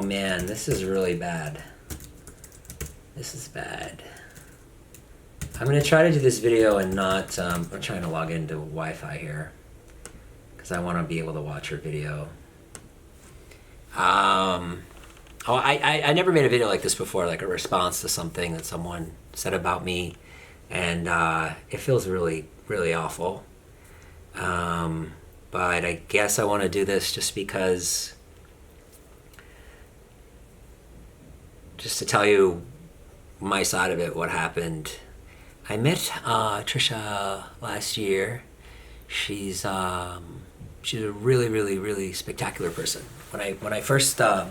Oh man, this is really bad. This is bad. I'm gonna try to do this video and not, I'm trying to log into Wi-Fi here because I want to be able to watch her video. I never made a video like this before, like a response to something that someone said about me, and it feels really, really awful. But I guess I want to do this just because, just to tell you my side of it, what happened. I met Trisha last year. She's a really, really, really spectacular person. When I first saw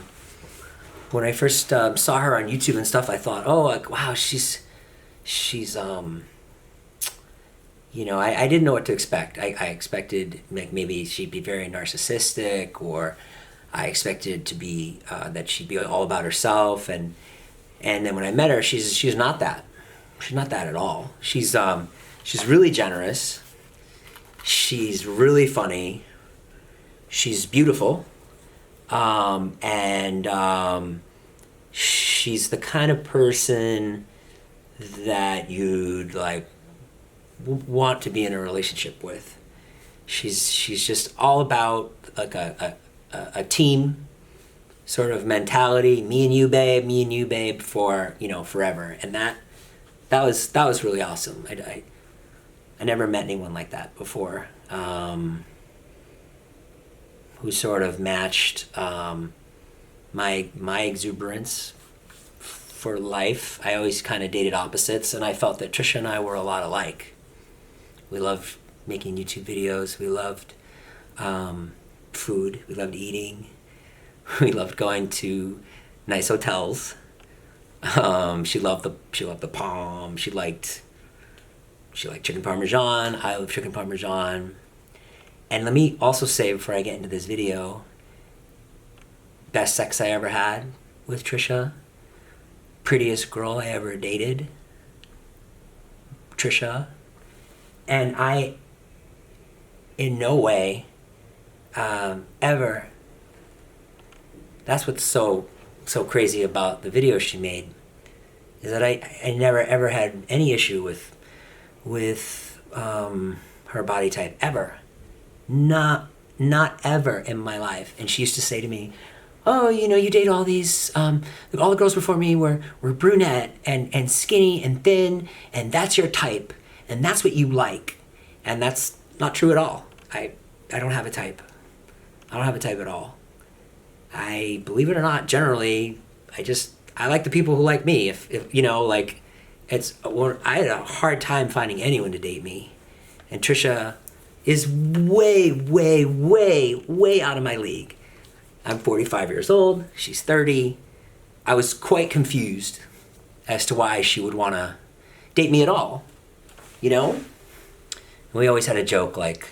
her on YouTube and stuff, I thought, oh, like, wow, she's you know, I didn't know what to expect. I expected like maybe she'd be very narcissistic, or I expected to be that she'd be all about herself, and then when I met her, she's not that. She's not that at all. She's really generous. She's really funny. She's beautiful, and she's the kind of person that you'd like want to be in a relationship with. She's just all about like a team sort of mentality. Me and you, babe, for, you know, forever. And that was really awesome. I never met anyone like that before, who sort of matched my exuberance for life. I always kind of dated opposites, and I felt that Trisha and I were a lot alike. We loved making YouTube videos. We loved food. We loved eating. We loved going to nice hotels. She loved the Palm. She liked chicken parmesan. I love chicken parmesan. And let me also say before I get into this video, best sex I ever had with Trisha. Prettiest girl I ever dated, Trisha. And I, in no way, ever, that's what's so crazy about the video she made, is that I never ever had any issue with her body type, ever. Not ever in my life. And she used to say to me, oh, you know, you date all these, all the girls before me were brunette and skinny and thin, and that's your type, and that's what you like. And that's not true at all. I don't have a type. I don't have a type at all. I, believe it or not, generally, I like the people who like me. If you know, like, I had a hard time finding anyone to date me. And Trisha is way, way, way, way out of my league. I'm 45 years old. She's 30. I was quite confused as to why she would want to date me at all. You know? And we always had a joke like,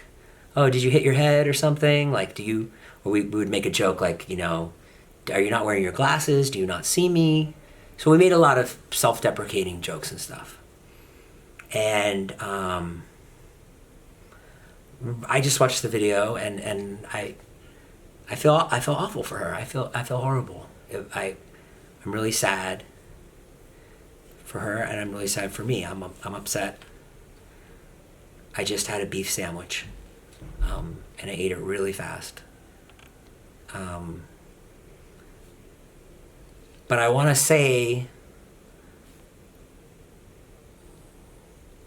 oh, did you hit your head or something? Like, or we would make a joke like, you know, are you not wearing your glasses? Do you not see me? So we made a lot of self-deprecating jokes and stuff. And I just watched the video, and I feel awful for her. I feel horrible. I'm really sad for her, and I'm really sad for me. I'm upset. I just had a beef sandwich, and I ate it really fast. But I want to say,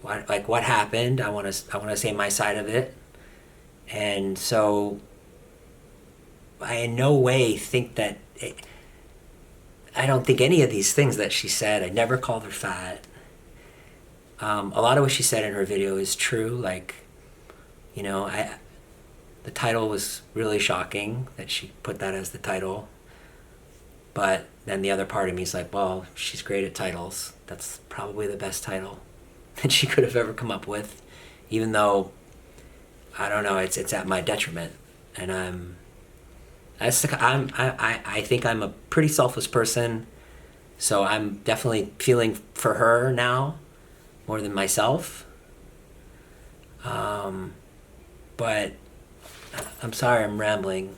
what happened. I want to say my side of it, and so I in no way think that. I don't think any of these things that she said. I never called her fat. A lot of what she said in her video is true. Like, you know, the title was really shocking that she put that as the title. But then the other part of me is like, well, she's great at titles. That's probably the best title that she could have ever come up with, even though, I don't know, it's at my detriment. And I think I'm a pretty selfless person, so I'm definitely feeling for her now more than myself. But I'm sorry I'm rambling.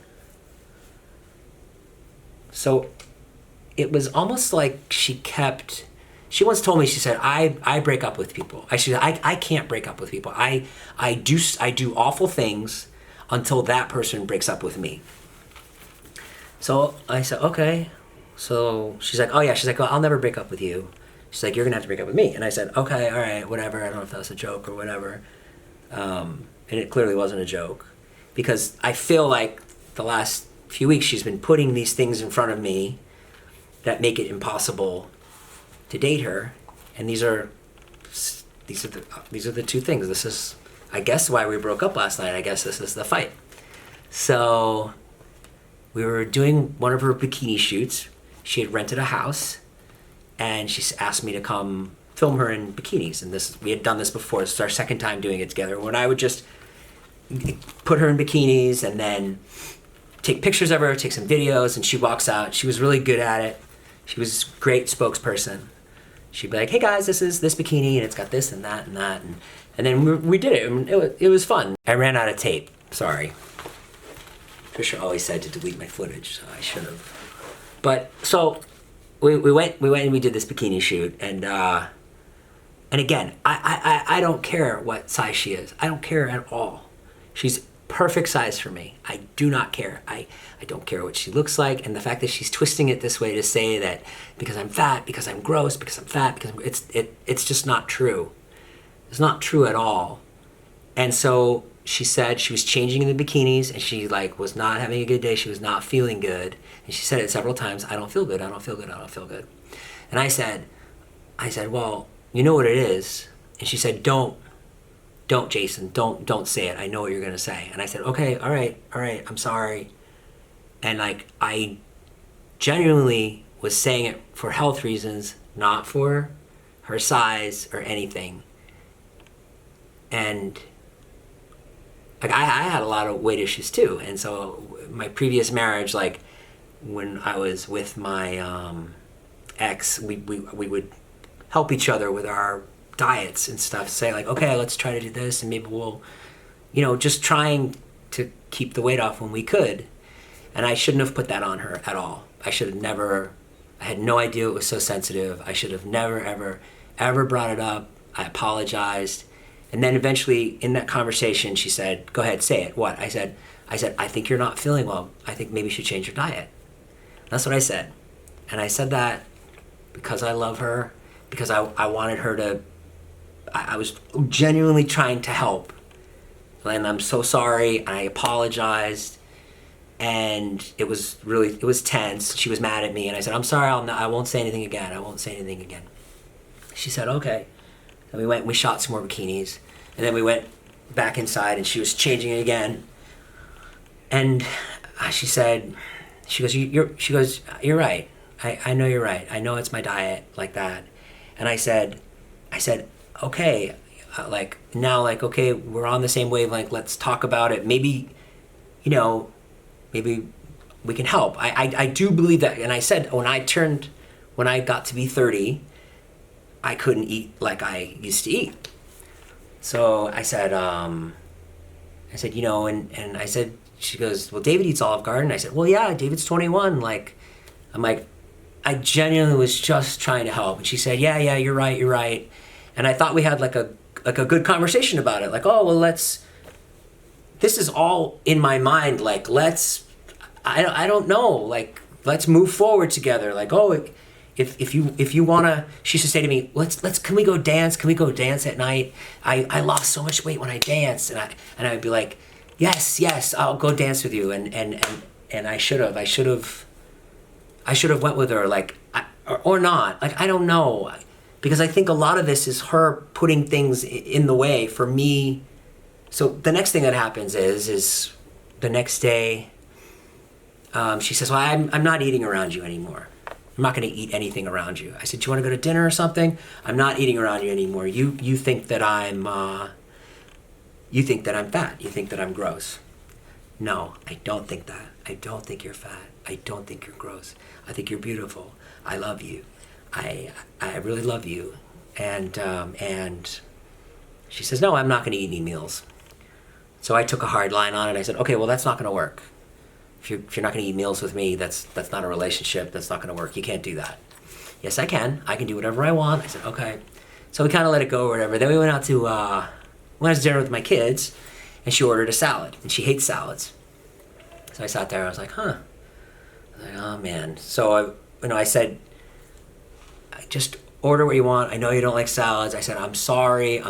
So it was almost like she once told me, she said, I break up with people. I can't break up with people. I do awful things until that person breaks up with me. So I said, okay. So she's like, oh yeah. She's like, well, I'll never break up with you. She's like, you're gonna have to break up with me. And I said, okay, all right, whatever. I don't know if that was a joke or whatever. And it clearly wasn't a joke, because I feel like the last few weeks she's been putting these things in front of me that make it impossible to date her. And these are the two things. This is, I guess, why we broke up last night. I guess this is the fight. So we were doing one of her bikini shoots. She had rented a house, and she asked me to come film her in bikinis. And we had done this before. This is our second time doing it together, when I would just put her in bikinis and then take pictures of her, take some videos, and she walks out. She was really good at it. She was a great spokesperson. She'd be like, hey guys, this is this bikini, and it's got this and that and that. And then we did it, and it was fun. I ran out of tape, sorry. Trisha always said to delete my footage, so I should have. But, so, we went and we did this bikini shoot, and again, I don't care what size she is. I don't care at all. She's perfect size for me. I do not care. I don't care what she looks like, and the fact that she's twisting it this way to say that because I'm fat, because I'm gross, because I'm fat, because it's just not true. It's not true at all. And so she said she was changing in the bikinis, and she was not having a good day. She was not feeling good, and she said it several times. I don't feel good. I don't feel good. I don't feel good. And I said, well, you know what it is. And she said, don't, Jason, don't say it. I know what you're gonna say. And I said, okay, all right, I'm sorry. And I genuinely was saying it for health reasons, not for her size or anything. And I had a lot of weight issues too. And so my previous marriage, when I was with my ex, we would help each other with our diets and stuff, say okay, let's try to do this, and maybe we'll, just trying to keep the weight off when we could. And I shouldn't have put that on her at all. I had no idea it was so sensitive. I should have never, ever brought it up. I apologized. And then eventually in that conversation, she said, go ahead, say it. What? I said, I think you're not feeling well. I think maybe you should change your diet. That's what I said. And I said that because I love her, because I wanted her to, I was genuinely trying to help. And I'm so sorry, and I apologized. And it was tense. She was mad at me, and I said, I'm sorry, I won't say anything again. I won't say anything again. She said, okay. And we shot some more bikinis, and then we went back inside, and she was changing it again. And she goes, you're right. I know you're right. I know it's my diet like that. And I said, okay, okay, we're on the same wavelength. Let's talk about it. Maybe, maybe we can help. I do believe that. And I said, when I got to be 30, I couldn't eat like I used to eat. So I said, and I said, she goes, well, David eats Olive Garden. I said, well, yeah, David's 21. I genuinely was just trying to help. And she said, yeah, you're right. And I thought we had a good conversation about it. Oh, well, this is all in my mind. I don't know. Let's move forward together. If you wanna, she used to say to me, can we go dance? Can we go dance at night? I lost so much weight when I danced. And I'd be like, yes, I'll go dance with you. And I should have went with her, or not. I don't know. Because I think a lot of this is her putting things in the way for me. So the next thing that happens is the next day, she says, well, I'm not eating around you anymore. I'm not going to eat anything around you. I said, do you want to go to dinner or something? I'm not eating around you anymore. You think that I'm fat. You think that I'm gross. No, I don't think that. I don't think you're fat. I don't think you're gross. I think you're beautiful. I love you. I really love you. And she says, no, I'm not going to eat any meals. So I took a hard line on it. I said, okay, well, that's not going to work. if you're not going to eat meals with me, that's not a relationship. That's not going to work. You can't do that. Yes, I can. I can do whatever I want. I said, okay. So we kind of let it go or whatever. Then we went out to dinner with my kids, and she ordered a salad, and she hates salads. So I sat there. I was like, huh. I was like, oh man. So I said, just order what you want. I know you don't like salads. I said, I'm sorry.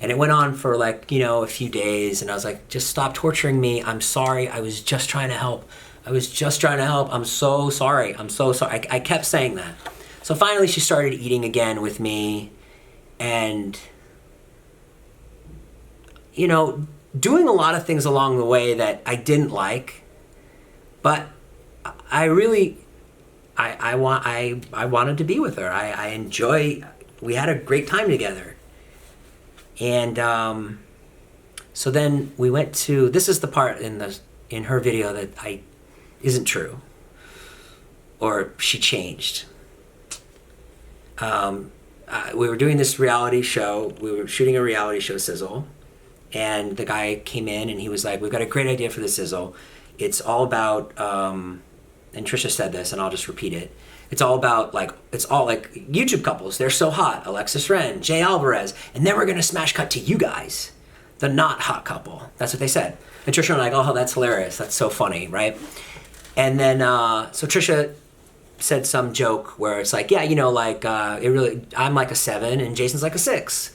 And it went on for like, a few days. And I was like, just stop torturing me. I'm sorry. I was just trying to help. I'm so sorry. I kept saying that. So finally she started eating again with me and, doing a lot of things along the way that I didn't like. But I really, I wanted to be with her. We had a great time together. And so then we went to, this is the part in her video that isn't true, or she changed. We were doing this reality show. We were shooting a reality show sizzle, and the guy came in and he was like, we've got a great idea for the sizzle. It's all about, and Trisha said this and I'll just repeat it. It's all about it's all like YouTube couples. They're so hot. Alexis Ren, Jay Alvarez. And then we're going to smash cut to you guys, the not hot couple. That's what they said. And Trisha and I oh, that's hilarious. That's so funny, right? And then, so Trisha said some joke where it's like, yeah, I'm like a 7 and Jason's like a 6.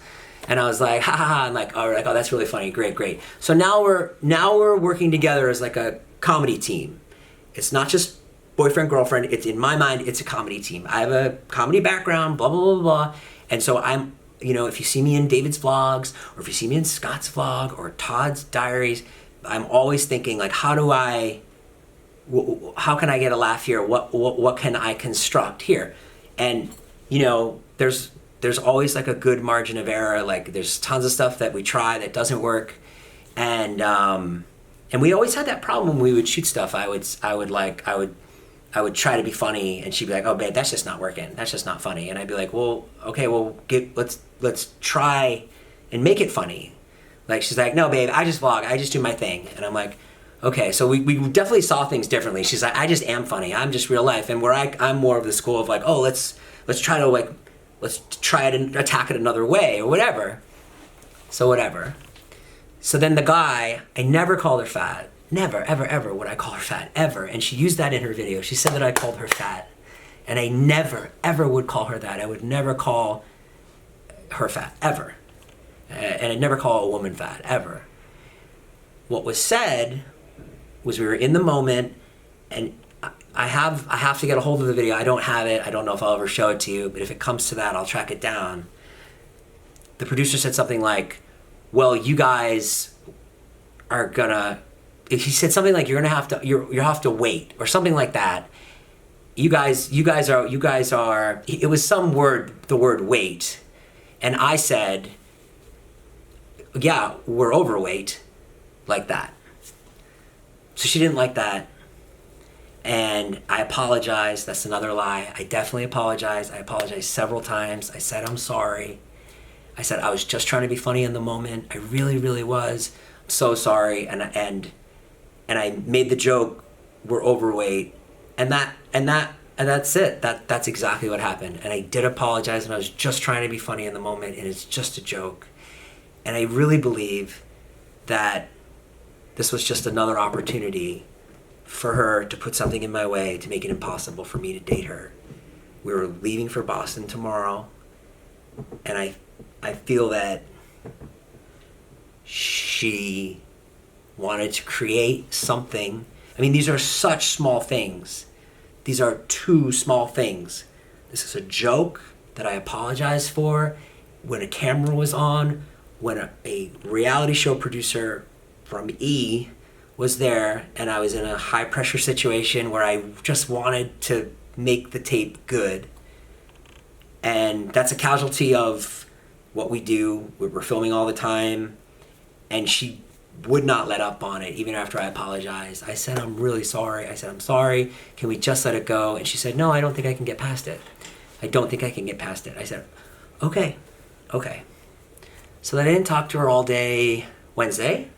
And I was like, ha ha ha. I'm like, oh, that's really funny. Great. So now we're working together as like a comedy team. It's not just boyfriend, girlfriend. It's, in my mind, it's a comedy team. I have a comedy background, blah, blah, blah, blah. And so I'm, if you see me in David's vlogs, or if you see me in Scott's vlog, or Todd's diaries, I'm always thinking like, how can I get a laugh here? What can I construct here? And, there's always like a good margin of error. Like there's tons of stuff that we try that doesn't work. And we always had that problem when we would shoot stuff. I would try to be funny and she'd be like, oh babe, that's just not working. That's just not funny. And I'd be like, well, okay, let's try and make it funny. Like she's like, no babe, I just vlog. I just do my thing. And I'm like, okay, so we definitely saw things differently. She's like, I just am funny. I'm just real life. And where I'm more of the school of like, oh, let's try it and attack it another way or whatever. So whatever. So then the guy, I never called her fat. Never, ever, ever would I call her fat, ever. And she used that in her video. She said that I called her fat. And I never, ever would call her that. I would never call her fat, ever. And I'd never call a woman fat, ever. What was said was we were in the moment, and I have to get a hold of the video. I don't have it. I don't know if I'll ever show it to you, but if it comes to that, I'll track it down. The producer said something like, well, you guys are gonna, he said something like, you're gonna have to, you have to wait, or something like that. You guys are, it was some word, the word wait. And I said, yeah, we're overweight, like that. So she didn't like that. And I apologized. That's another lie. I definitely apologized. I apologized several times. I said, I'm sorry. I said, I was just trying to be funny in the moment. I really, really was. I'm so sorry. And I made the joke, we're overweight. And that's it. That's exactly what happened. And I did apologize, and I was just trying to be funny in the moment, and it's just a joke. And I really believe that this was just another opportunity for her to put something in my way to make it impossible for me to date her. We were leaving for Boston tomorrow, and I feel that she wanted to create something. I mean, these are such small things. These are 2 small things. This is a joke that I apologize for when a camera was on, when a reality show producer from E! Was there, and I was in a high pressure situation where I just wanted to make the tape good. And that's a casualty of what we do. We're filming all the time. And she would not let up on it, even after I apologized. I said, I'm really sorry. I said, I'm sorry. Can we just let it go? And she said, no, I don't think I can get past it. I don't think I can get past it. I said, okay. So then I didn't talk to her all day Wednesday.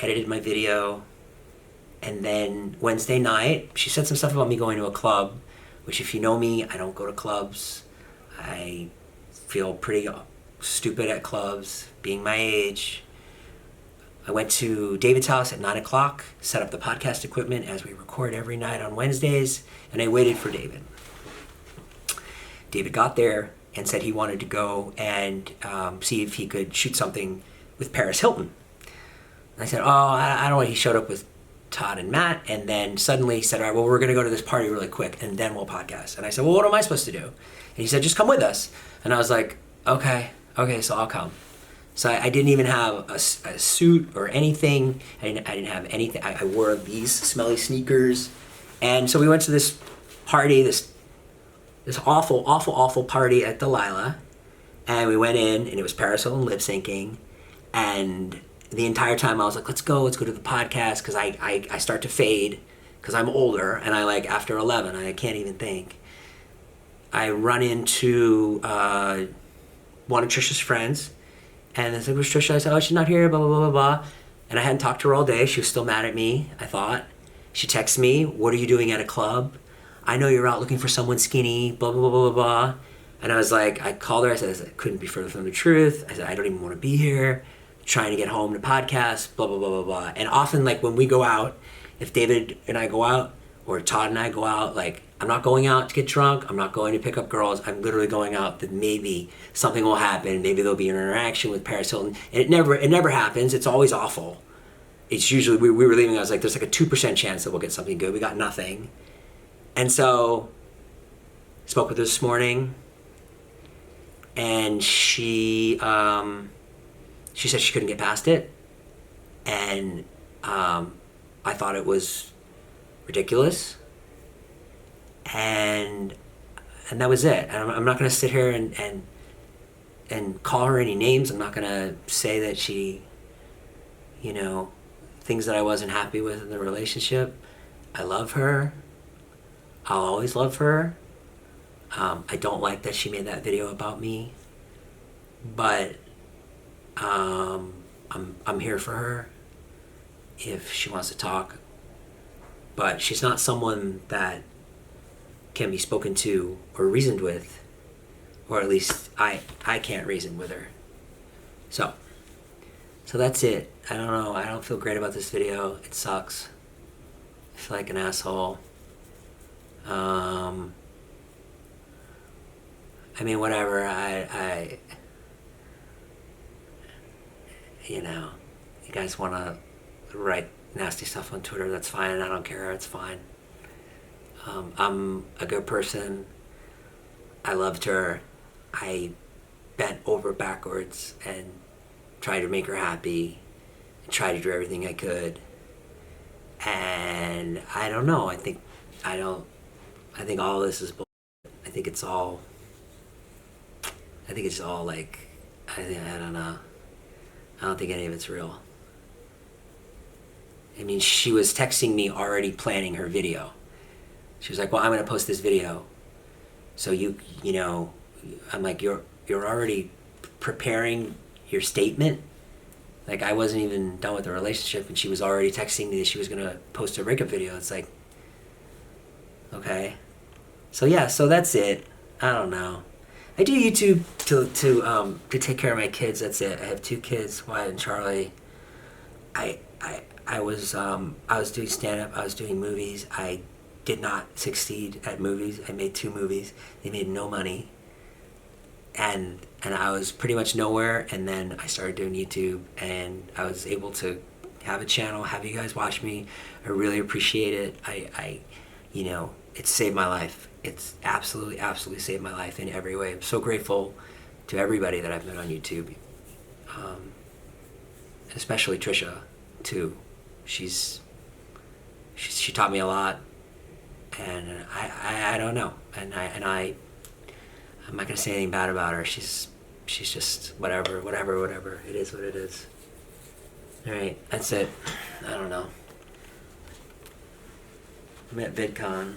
Edited my video, And then Wednesday night, she said some stuff about me going to a club, which if you know me, I don't go to clubs. I feel pretty stupid at clubs, being my age. I went to David's house at 9 o'clock, set up the podcast equipment as we record every night on Wednesdays, and I waited for David. David got there and said he wanted to go and see if he could shoot something with Paris Hilton. And I said, I don't know. He showed up with Todd and Matt, and then suddenly he said, all right, well, we're going to go to this party really quick, and then we'll podcast. And I said, well, what am I supposed to do? And he said, just come with us. And I was like, okay, so I'll come. So I didn't even have a suit or anything. I didn't have anything. I wore these smelly sneakers. And so we went to this party, this awful party at Delilah. And we went in, and it was Paris Hilton lip syncing. And the entire time I was like, let's go to the podcast, because I start to fade because I'm older, and I like after 11 I can't even think. I run into one of Trisha's friends, and I said, where's Trisha? I said, oh, she's not here, blah, blah, blah, blah, blah. And I hadn't talked to her all day. She was still mad at me, I thought. She texts me, what are you doing at a club? I know you're out looking for someone skinny, blah, blah, blah, blah, blah. And I was like, I called her, I said, it couldn't be further from the truth. I said, I don't even want to be here. Trying to get home to podcast, blah, blah, blah, blah, blah. And often, like, when we go out, if David and I go out, or Todd and I go out, like, I'm not going out to get drunk, I'm not going to pick up girls, I'm literally going out that maybe something will happen, maybe there'll be an interaction with Paris Hilton, and it never happens, it's always awful. It's usually, we were leaving, I was like, there's like a 2% chance that we'll get something good, we got nothing. And so, spoke with her this morning, and she said she couldn't get past it, and I thought it was ridiculous, and that was it. And I'm not going to sit here and call her any names. I'm not going to say that she, things that I wasn't happy with in the relationship. I love her. I'll always love her. I don't like that she made that video about me, but I'm here for her if she wants to talk. But she's not someone that can be spoken to or reasoned with, or at least I can't reason with her. So that's it. I don't know. I don't feel great about this video. It sucks. I feel like an asshole. I mean, whatever. I you guys want to write nasty stuff on Twitter, that's fine. I don't care. It's fine. I'm a good person. I loved her. I bent over backwards and tried to make her happy and tried to do everything I could. And I don't know. I think all this is bullshit. I think it's all like, I don't know. I don't think any of it's real. I mean, she was texting me already planning her video. She was like, well, I'm going to post this video. So I'm like, you're already preparing your statement? Like, I wasn't even done with the relationship, and she was already texting me that she was going to post a breakup video. It's like, okay. So that's it. I don't know. I do YouTube to take care of my kids. That's it. I have 2 kids, Wyatt and Charlie. I was doing stand-up. I was doing movies. I did not succeed at movies. I made 2 movies. They made no money. And I was pretty much nowhere. And then I started doing YouTube, and I was able to have a channel, have you guys watch me. I really appreciate it. It saved my life. It's absolutely saved my life in every way. I'm so grateful to everybody that I've met on YouTube, especially Trisha, too. She taught me a lot, and I don't know, and I'm not gonna say anything bad about her. She's just whatever. It is what it is. All right, that's it. I don't know. I'm at VidCon.